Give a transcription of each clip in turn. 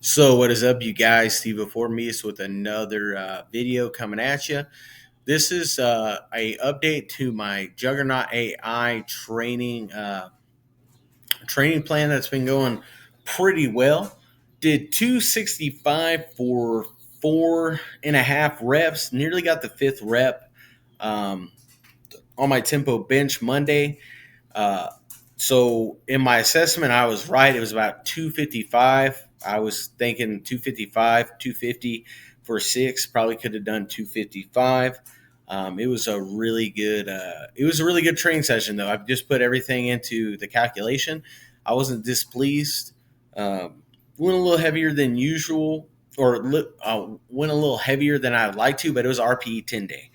So what is up, you guys? Steve before me is with another video coming at you. This is a update to my Juggernaut AI training plan that's been going pretty well. Did 265 for 4.5 reps. Nearly got the fifth rep um, on my tempo bench Monday. Uh, so in my assessment, I was right. It was about 255. I was thinking 255, 250 for six. Probably could have done 255. It was a really good. It was a really good training session, though. I've just put everything into the calculation. I wasn't displeased. Went a little heavier than usual, or went a little heavier than I'd like to, but it was RPE 10 day,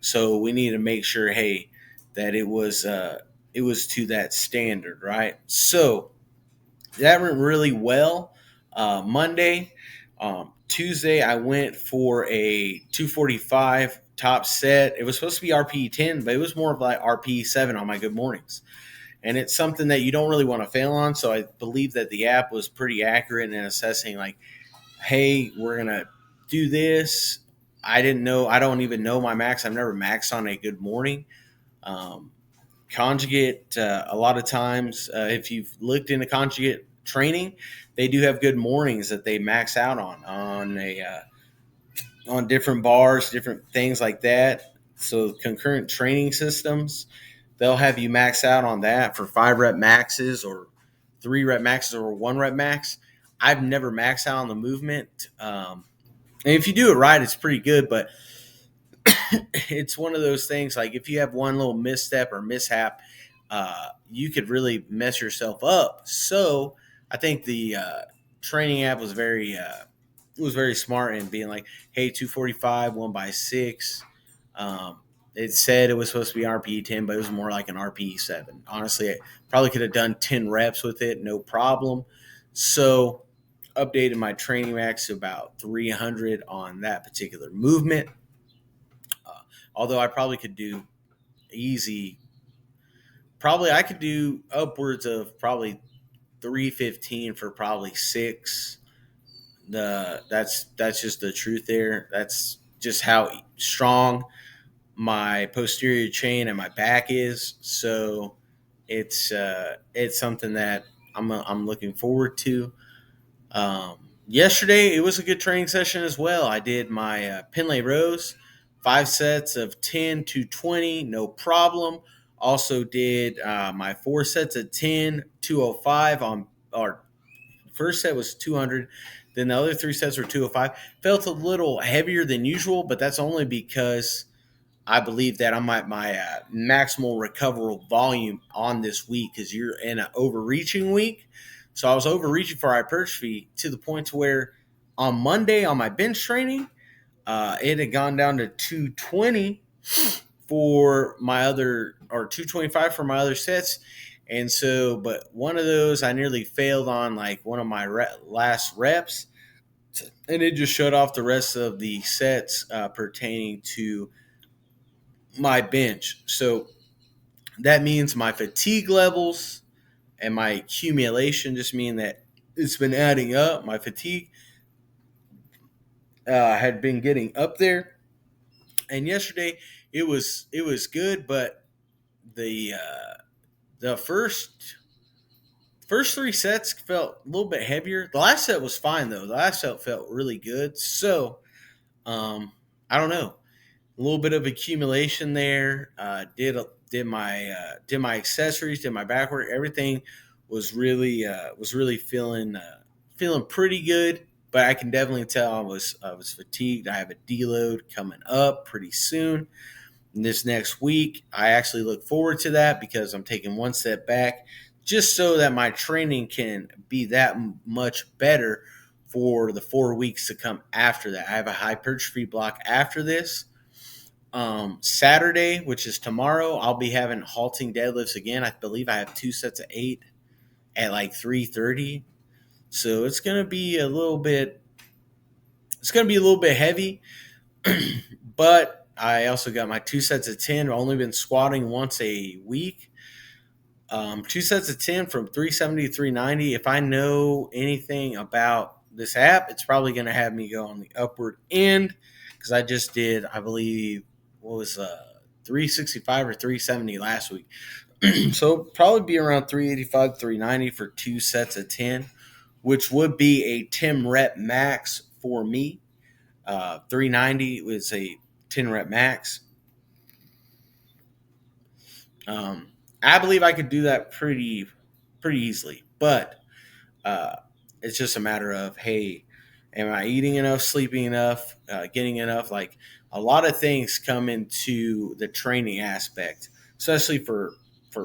so we need to make sure, hey, that it was to that standard, right? So that went really well. Monday, Tuesday, I went for a 245 top set. It was supposed to be RPE 10, but it was more of like RPE 7 on my good mornings. And it's something that you don't really want to fail on. So I believe that the app was pretty accurate in assessing, like, hey, we're going to do this. I didn't know, I don't even know my max. I've never maxed on a good morning. Um, Conjugate, a lot of times, if you've looked into conjugate training, they do have good mornings that they max out on different bars, different things like that. So concurrent training systems, they'll have you max out on that for 5 rep maxes or 3 rep maxes or 1 rep max. I've never maxed out on the movement. And if you do it right, it's pretty good, but it's one of those things, like, if you have one little misstep or mishap, you could really mess yourself up. So I think the training app was very smart in being like, hey, 245, 1 by 6. It said it was supposed to be RPE 10, but it was more like an RPE 7. Honestly, I probably could have done 10 reps with it, no problem. So updated my training max to about 300 on that particular movement. Uh, Although I probably could do easy, probably I could do upwards of probably 315 for probably six. That's just the truth there. That's just how strong my posterior chain and my back is. So it's something that I'm looking forward to. Yesterday, it was a good training session as well. I did my Pinley rows, 5 sets of 10 to 20, no problem. Also did my 4 sets of 10, 205 on, or first set was 200. Then the other 3 sets were 205. Felt a little heavier than usual, but that's only because I believe that I'm at my maximal recoverable volume on this week, because you're in an overreaching week. So I was overreaching for hypertrophy to the point to where on Monday on my bench training, it had gone down to 220 for my other, or 225 for my other sets. And so, but one of those I nearly failed on, like one of my last reps, and it just shut off the rest of the sets pertaining to my bench. So that means my fatigue levels and my accumulation just mean that it's been adding up. My fatigue had been getting up there, and yesterday it was good, but the the first 3 sets felt a little bit heavier. The last set was fine though. The last set felt really good. So um, I don't know, a little bit of accumulation there. Did my accessories, did my back work, everything was really feeling pretty good. But I can definitely tell I was fatigued. I have a deload coming up pretty soon this next week. I actually look forward to that because I'm taking one step back, just so that my training can be that much better for the 4 weeks to come after that. I have a hypertrophy block after this. Saturday, which is tomorrow, I'll be having halting deadlifts again. I believe I have 2 sets of 8 at like 330. So it's gonna be a little bit heavy, but I also got my 2 sets of 10. I've only been squatting once a week. 2 sets of 10 from 370 to 390. If I know anything about this app, it's probably going to have me go on the upward end because I just did, I believe, what was 365 or 370 last week. So probably be around 385, 390 for 2 sets of 10, which would be a 10 rep max for me. 390 was a 10 rep max. I believe I could do that pretty easily, but uh, it's just a matter of, hey, am I eating enough, sleeping enough, getting enough? Like a lot of things come into the training aspect, especially for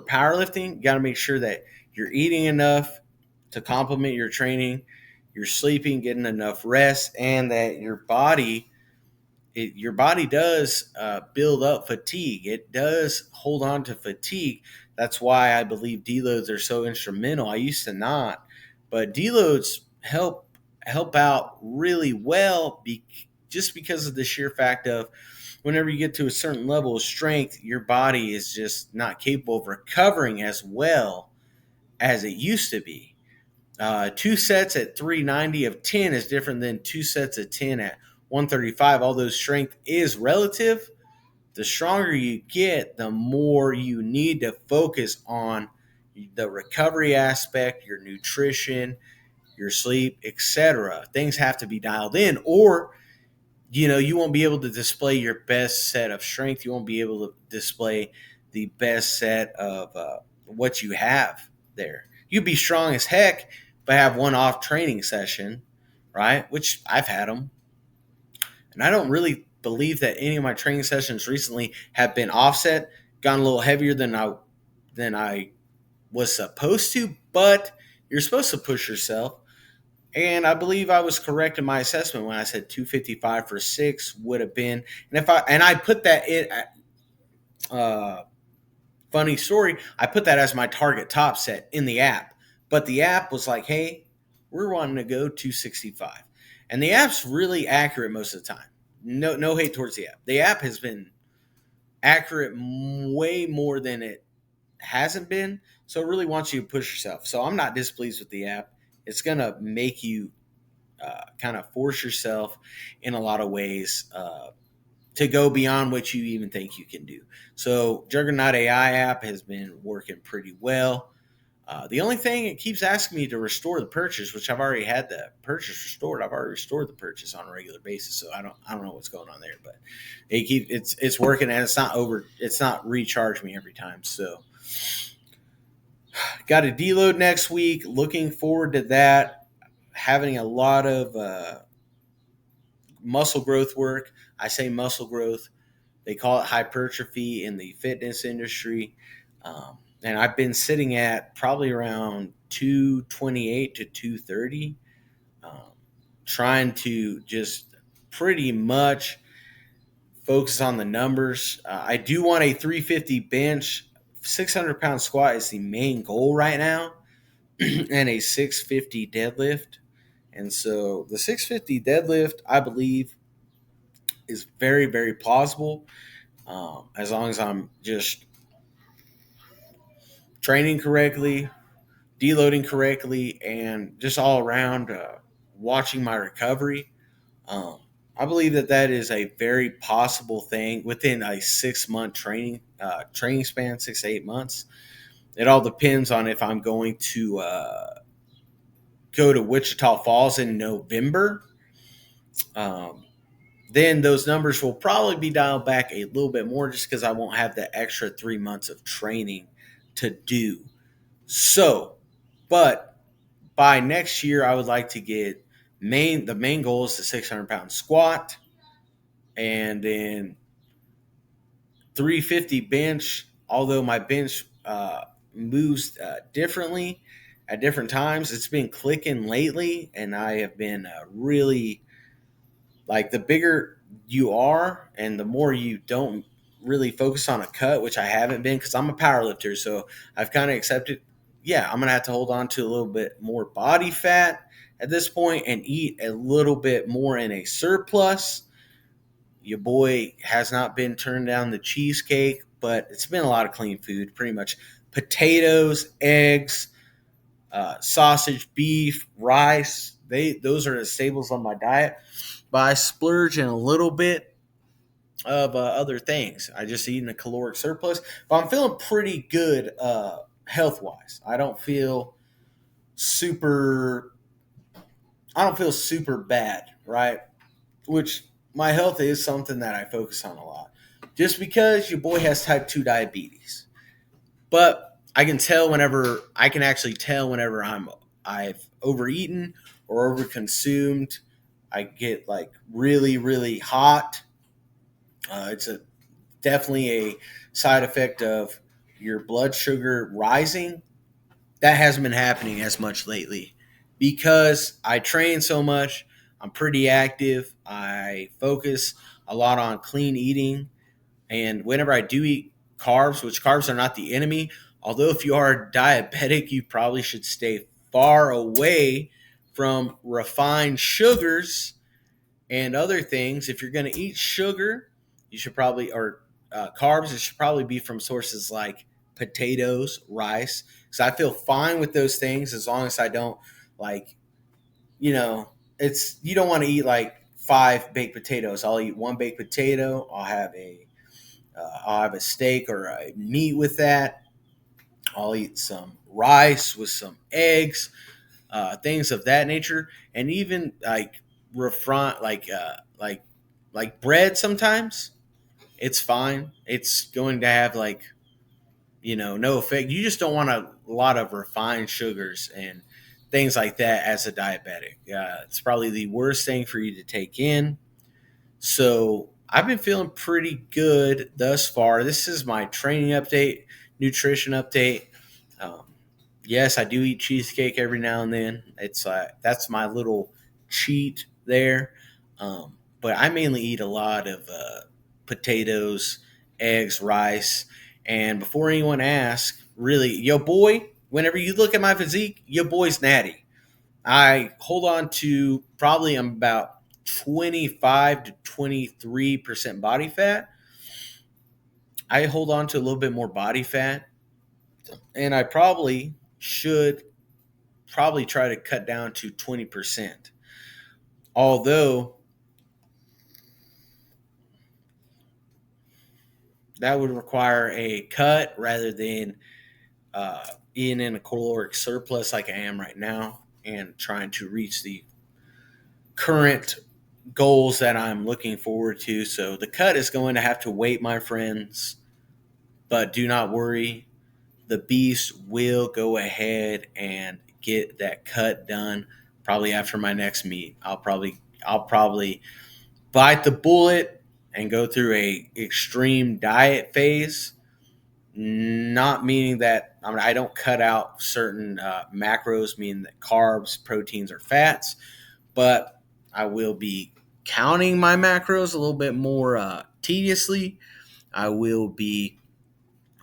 powerlifting. You got to make sure that you're eating enough to complement your training, you're sleeping, getting enough rest, and that your body does build up fatigue. It does hold on to fatigue. That's why I believe deloads are so instrumental. I used to not, but deloads help out really well just because of the sheer fact of whenever you get to a certain level of strength, your body is just not capable of recovering as well as it used to be. 2 sets at 390 of 10 is different than 2 sets of 10 at 135. Although strength is relative, the stronger you get, the more you need to focus on the recovery aspect, your nutrition, your sleep, etc. Things have to be dialed in, or you won't be able to display your best set of strength. You won't be able to display the best set of what you have there. You'd be strong as heck, but have one off training session, right? Which I've had them. And I don't really believe that any of my training sessions recently have been offset, gone a little heavier than I was supposed to, but you're supposed to push yourself. And I believe I was correct in my assessment when I said 255 for 6 would have been. And I put that in. Uh, Funny story. I put that as my target top set in the app, but the app was like, "Hey, we're wanting to go 265," and the app's really accurate most of the time. No hate towards the app. The app has been accurate way more than it hasn't been. So it really wants you to push yourself. So I'm not displeased with the app. It's gonna make you kind of force yourself in a lot of ways to go beyond what you even think you can do. So Juggernaut AI app has been working pretty well. The only thing it keeps asking me to restore the purchase, which I've already had the purchase restored. I've already restored the purchase on a regular basis, so I don't know what's going on there, but it's working and it's not recharged me every time. So got a deload next week. Looking forward to that. Having a lot of muscle growth work. I say muscle growth. They call it hypertrophy in the fitness industry. And I've been sitting at probably around 228 to 230, trying to just pretty much focus on the numbers. I do want a 350 bench. 600-pound squat is the main goal right now, and a 650 deadlift. And so the 650 deadlift, I believe, is very, very plausible as long as I'm just training correctly, deloading correctly, and just all around watching my recovery. Um, I believe that is a very possible thing within a 6 month training span, 6 to 8 months. It all depends on if I'm going to go to Wichita Falls in November. Um, then those numbers will probably be dialed back a little bit more just because I won't have the extra 3 months of training to do. So, but by next year, I would like to get the main goal is the 600-pound squat, and then 350 bench. Although my bench moves differently at different times, it's been clicking lately, and I have been really like the bigger you are and the more you don't really focus on a cut, which I haven't been because I'm a power lifter. So I've kind of accepted, yeah, I'm going to have to hold on to a little bit more body fat at this point and eat a little bit more in a surplus. Your boy has not been turning down the cheesecake, but it's been a lot of clean food, pretty much potatoes, eggs, sausage, beef, rice. those are the staples on my diet. But I splurge in a little bit of other things. I just eat in a caloric surplus, but I'm feeling pretty good health wise. Super. I don't feel super bad, right? Which my health is something that I focus on a lot. Just because your boy has type 2 diabetes. But I can actually tell whenever I've overeaten or overconsumed. I get like really, really hot. It's a definitely a side effect of your blood sugar rising. That hasn't been happening as much lately because I train so much. I'm pretty active. I focus a lot on clean eating. And whenever I do eat carbs, which carbs are not the enemy, although if you are diabetic, you probably should stay far away from refined sugars and other things. If you're going to eat sugar, you should probably, or carbs, it should probably be from sources like potatoes, rice. Because I feel fine with those things as long as I don't like, you know, it's you don't want to eat like five baked potatoes. I'll eat one baked potato. I'll have a steak or a meat with that. I'll eat some rice with some eggs, things of that nature, and even like refine like bread. Sometimes it's fine. It's going to have like no effect. You just don't want a lot of refined sugars and things like that as a diabetic. It's probably the worst thing for you to take in. So I've been feeling pretty good thus far. This is my training update, nutrition update. Um, yes, I do eat cheesecake every now and then. It's that's my little cheat there. But I mainly eat a lot of potatoes, eggs, rice. And before anyone asks, really, yo boy, whenever you look at my physique, your boy's natty. I hold on to probably I'm about 25 to 23% body fat. I hold on to a little bit more body fat, and I probably try to cut down to 20%. Although that would require a cut rather than uh, eating in a caloric surplus like I am right now and trying to reach the current goals that I'm looking forward to. So the cut is going to have to wait, my friends. But do not worry, the beast will go ahead and get that cut done probably after my next meet. I'll probably bite the bullet and go through a extreme diet phase. Not meaning that I don't cut out certain macros, meaning that carbs, proteins, or fats, but I will be counting my macros a little bit more tediously. I will be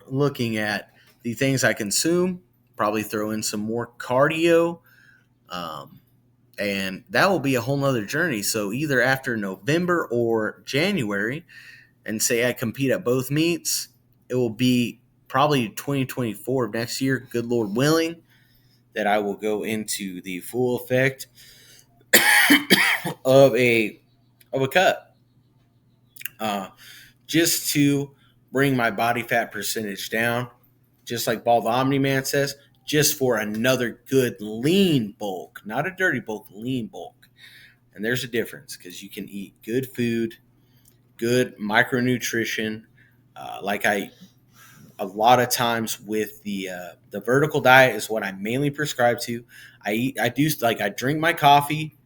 looking at the things I consume, probably throw in some more cardio, um, and that will be a whole nother journey. So either after November or January, and say I compete at both meets, it will be probably 2024 of next year, good Lord willing, that I will go into the full effect of a cut, uh, just to bring my body fat percentage down, just like Ball the Omni Man says, just for another good lean bulk, not a dirty bulk, lean bulk. And there's a difference because you can eat good food, good micronutrition, like I a lot of times with the vertical diet is what I mainly prescribe to. I do like I drink my coffee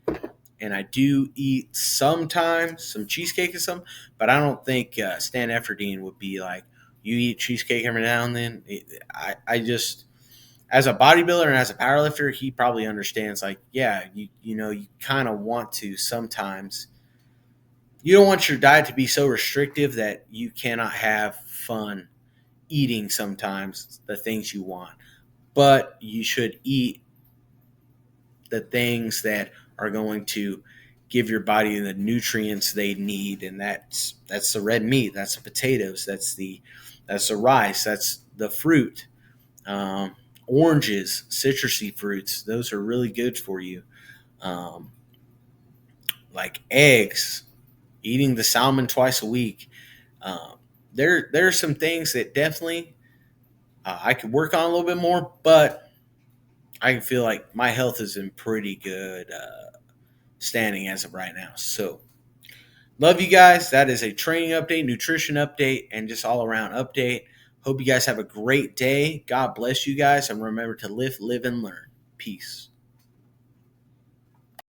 and I do eat sometimes some cheesecake or something, but I don't think Stan Efferdine would be like you eat cheesecake every now and then. I just as a bodybuilder and as a powerlifter, he probably understands like yeah you kind of want to sometimes you don't want your diet to be so restrictive that you cannot have fun eating sometimes the things you want, but you should eat the things that are going to give your body the nutrients they need, and that's the red meat, that's the potatoes, that's the rice, that's the fruit, oranges, citrusy fruits. Those are really good for you. um, like eggs, eating the salmon twice a week. Um, there are some things that definitely I could work on a little bit more, but I feel like my health is in pretty good standing as of right now. So love you guys. That is a training update, nutrition update, and just all around update. Hope you guys have a great day. God bless you guys, and remember to live, and learn. Peace.